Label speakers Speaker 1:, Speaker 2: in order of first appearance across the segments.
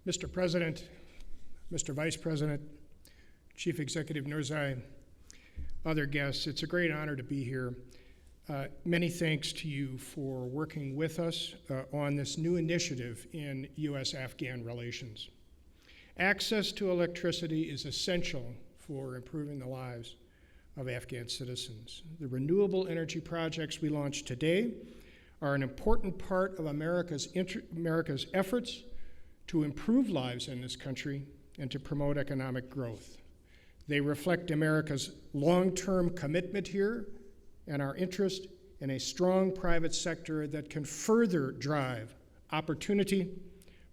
Speaker 1: Mr. President, Mr. Vice President, Chief Executive Nurzai, other guests, it's a great honor to be here. Many thanks to you for working with us on this new initiative in U.S.-Afghan relations. Access to electricity is essential for improving the lives of Afghan citizens. The renewable energy projects we launched today are an important part of America's efforts to improve lives in this country and to promote economic growth. They reflect America's long-term commitment here and our interest in a strong private sector that can further drive opportunity,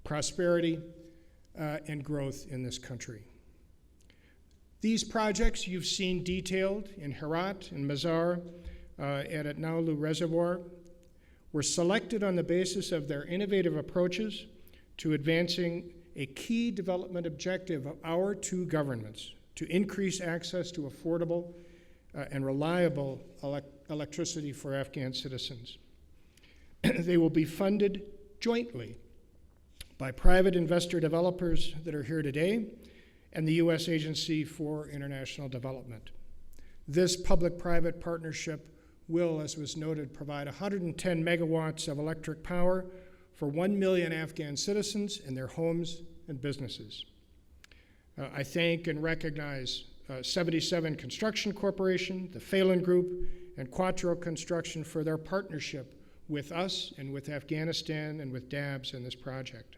Speaker 1: prosperity, and growth in this country. These projects you've seen detailed in Herat and Mazar and at Naulu Reservoir were selected on the basis of their innovative approaches to advancing a key development objective of our two governments, to increase access to affordable and reliable electricity for Afghan citizens. They will be funded jointly by private investor developers that are here today and the U.S. Agency for International Development. This public-private partnership will, as was noted, provide 110 megawatts of electric power for 1 million Afghan citizens in their homes and businesses. I thank and recognize 77 Construction Corporation, the Phelan Group, and Quattro Construction for their partnership with us and with Afghanistan and with DABS in this project.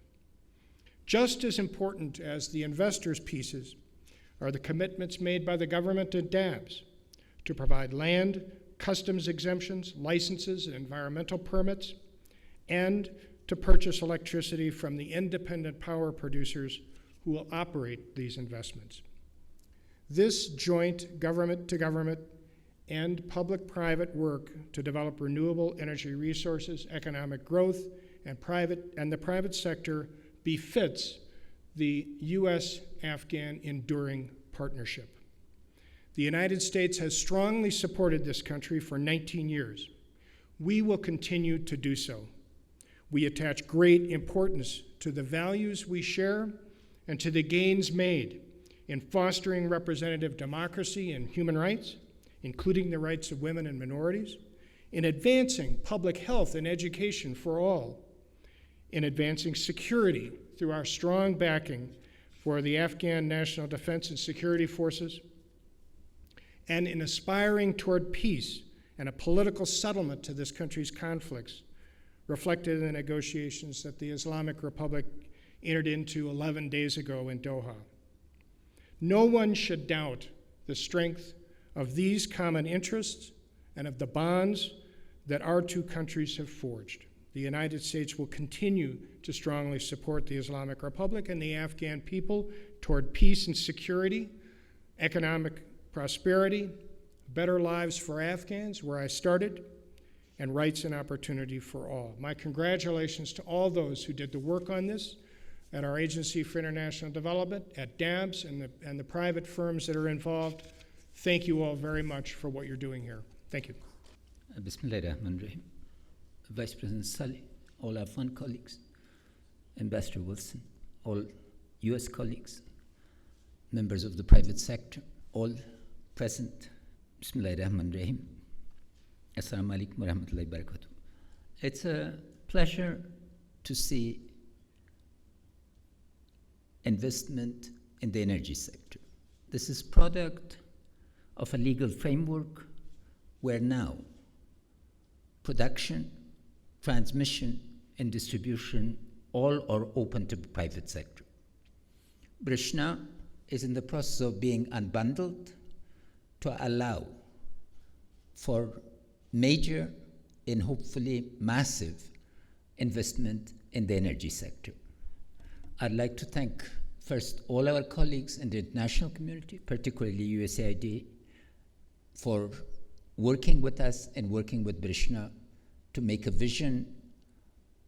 Speaker 1: Just as important as the investors' pieces are the commitments made by the government and DABS to provide land, customs exemptions, licenses, and environmental permits, and to purchase electricity from the independent power producers who will operate these investments. This joint government-to-government and public-private work to develop renewable energy resources, economic growth, and the private sector befits the U.S.-Afghan enduring partnership. The United States has strongly supported this country for 19 years. We will continue to do so. We attach great importance to the values we share and to the gains made in fostering representative democracy and human rights, including the rights of women and minorities, in advancing public health and education for all, in advancing security through our strong backing for the Afghan National Defense and Security Forces, and in aspiring toward peace and a political settlement to this country's conflicts, reflected in the negotiations that the Islamic Republic entered into 11 days ago in Doha. No one should doubt the strength of these common interests and of the bonds that our two countries have forged. The United States will continue to strongly support the Islamic Republic and the Afghan people toward peace and security, economic prosperity, better lives for Afghans, where I started, and rights and opportunity for all. My congratulations to all those who did the work on this at our Agency for International Development, at DABS, and the private firms that are involved. Thank you all very much for what you're doing here. Thank you.
Speaker 2: Bismillahirrahmanirrahim. Vice President Saleh, all Afghan colleagues, Ambassador Wilson, all US colleagues, members of the private sector, all present. Bismillahirrahmanirrahim. Assalamu alaikum wa rahmatullahi wa barakatuh. It's a pleasure to see investment in the energy sector. This is product of a legal framework where now production, transmission, and distribution all are open to the private sector. Brishna is in the process of being unbundled to allow for major and hopefully massive investment in the energy sector. I'd like to thank first all our colleagues in the international community, particularly USAID, for working with us and working with Brishna to make a vision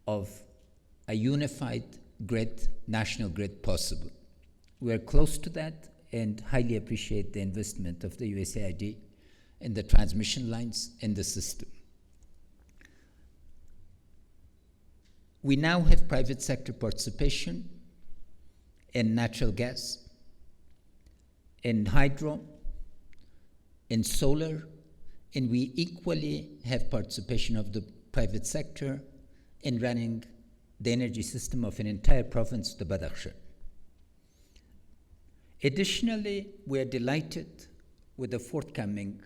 Speaker 2: of a unified grid, national grid possible. We're close to that and highly appreciate the investment of the USAID in the transmission lines in the system. We now have private sector participation in natural gas, in hydro, in solar, and we equally have participation of the private sector in running the energy system of an entire province, the Badakhshan. Additionally, we are delighted with the forthcoming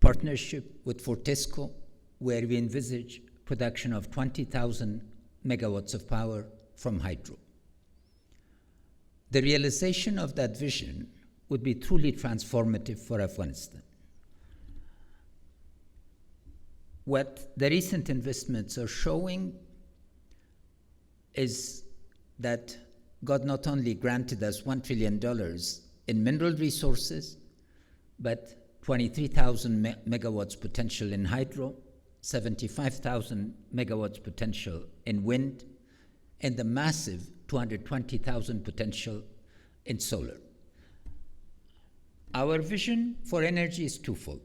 Speaker 2: partnership with Fortescue, where we envisage production of 20,000 megawatts of power from hydro. The realization of that vision would be truly transformative for Afghanistan. What the recent investments are showing is that God not only granted us $1 trillion in mineral resources, but 23,000 megawatts potential in hydro, 75,000 megawatts potential in wind, and the massive 220,000 potential in solar. Our vision for energy is twofold.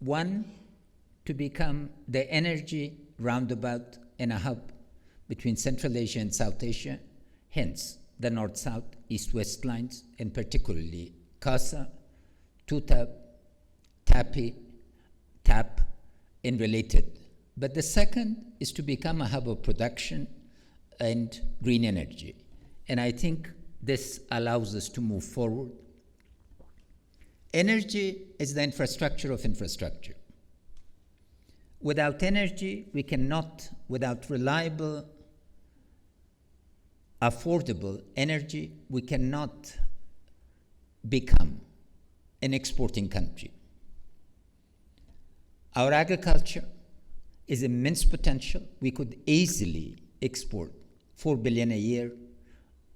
Speaker 2: One, to become the energy roundabout and a hub between Central Asia and South Asia, hence the North-South, East-West lines, and particularly CASA, TUTAP, TAPI, TAP, and related. But the second is to become a hub of production and green energy. And I think this allows us to move forward. Energy is the infrastructure of infrastructure. Without energy, we cannot, without reliable, affordable energy, we cannot become an exporting country. Our agriculture is immense potential. We could easily export 4 billion a year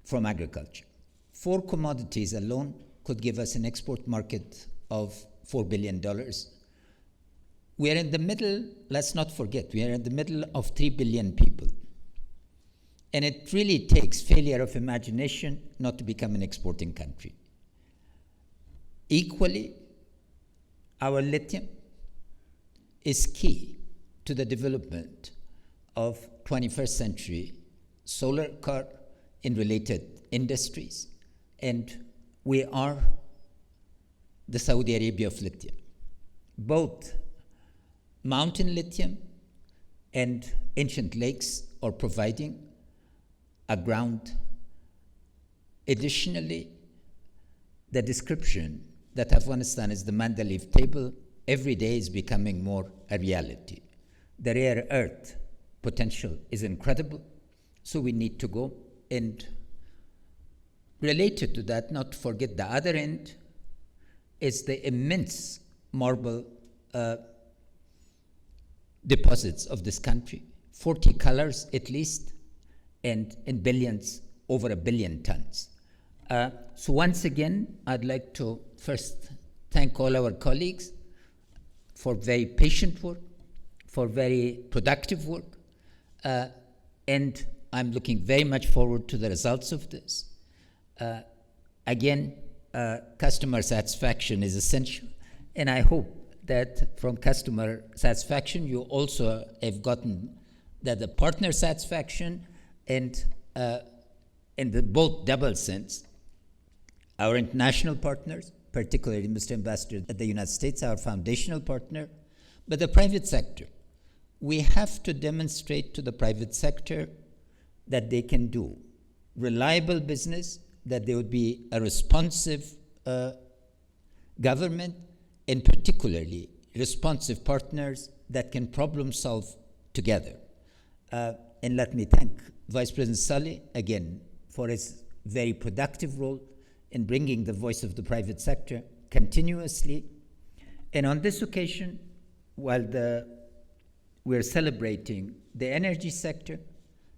Speaker 2: from agriculture. 4 commodities alone could give us an export market of $4 billion. We are in the middle, let's not forget, we are in the middle of 3 billion people. And it really takes failure of imagination not to become an exporting country. Equally, our lithium is key to the development of 21st century solar car and related industries. And we are the Saudi Arabia of lithium. Both mountain lithium and ancient lakes are providing a ground. Additionally, the description that Afghanistan is the Mandalay table every day is becoming more a reality. The rare earth potential is incredible, so we need to go. And related to that, not to forget the other end, is the immense marble deposits of this country, 40 colors at least, and in billions, over 1 billion tons. So once again, I'd like to first thank all our colleagues for very patient work, for very productive work, and I'm looking very much forward to the results of this. Again, customer satisfaction is essential, and I hope that from customer satisfaction, you also have gotten that the partner satisfaction and in the both double sense, our international partners, particularly Mr. Ambassador at the United States, our foundational partner, but the private sector. We have to demonstrate to the private sector that they can do reliable business, that there would be a responsive government, and particularly responsive partners that can problem solve together. And let me thank Vice President Saleh again for his very productive role in bringing the voice of the private sector continuously. And on this occasion, while we're celebrating the energy sector,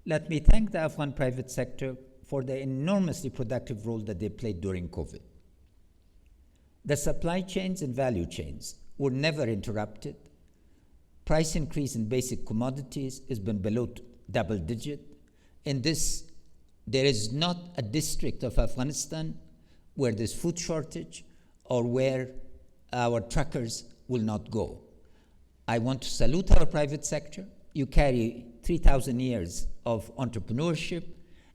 Speaker 2: let me thank the Afghan private sector for the enormously productive role that they played during COVID. The supply chains and value chains were never interrupted. Price increase in basic commodities has been below double digit. In this, there is not a district of Afghanistan where there's food shortage or where our truckers will not go. I want to salute our private sector. you carry 3,000 years of entrepreneurship,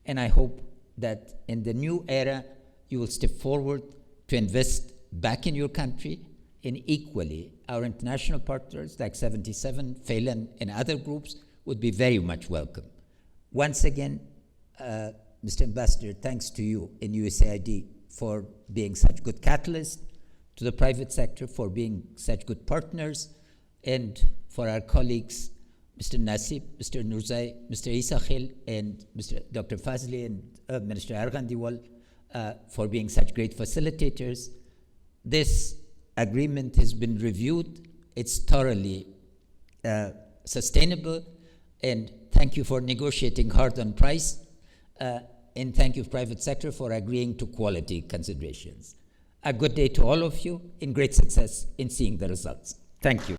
Speaker 2: and I hope that in the new era, you will step forward to invest back in your country, and equally, our international partners like 77, Phelan, and other groups would be very much welcome. Once again, Mr. Ambassador, thanks to you in USAID for being such good catalyst, to the private sector for being such good partners, and for our colleagues, Mr. Nasib, Mr. Nurzai, Mr. Isakhil, and Mr. Dr. Fazli, and Minister Arghandiwal, for being such great facilitators. This agreement has been reviewed. It's thoroughly sustainable, and thank you for negotiating hard on price, and thank you, private sector, for agreeing to quality considerations. A good day to all of you, and great success in seeing the results. Thank you.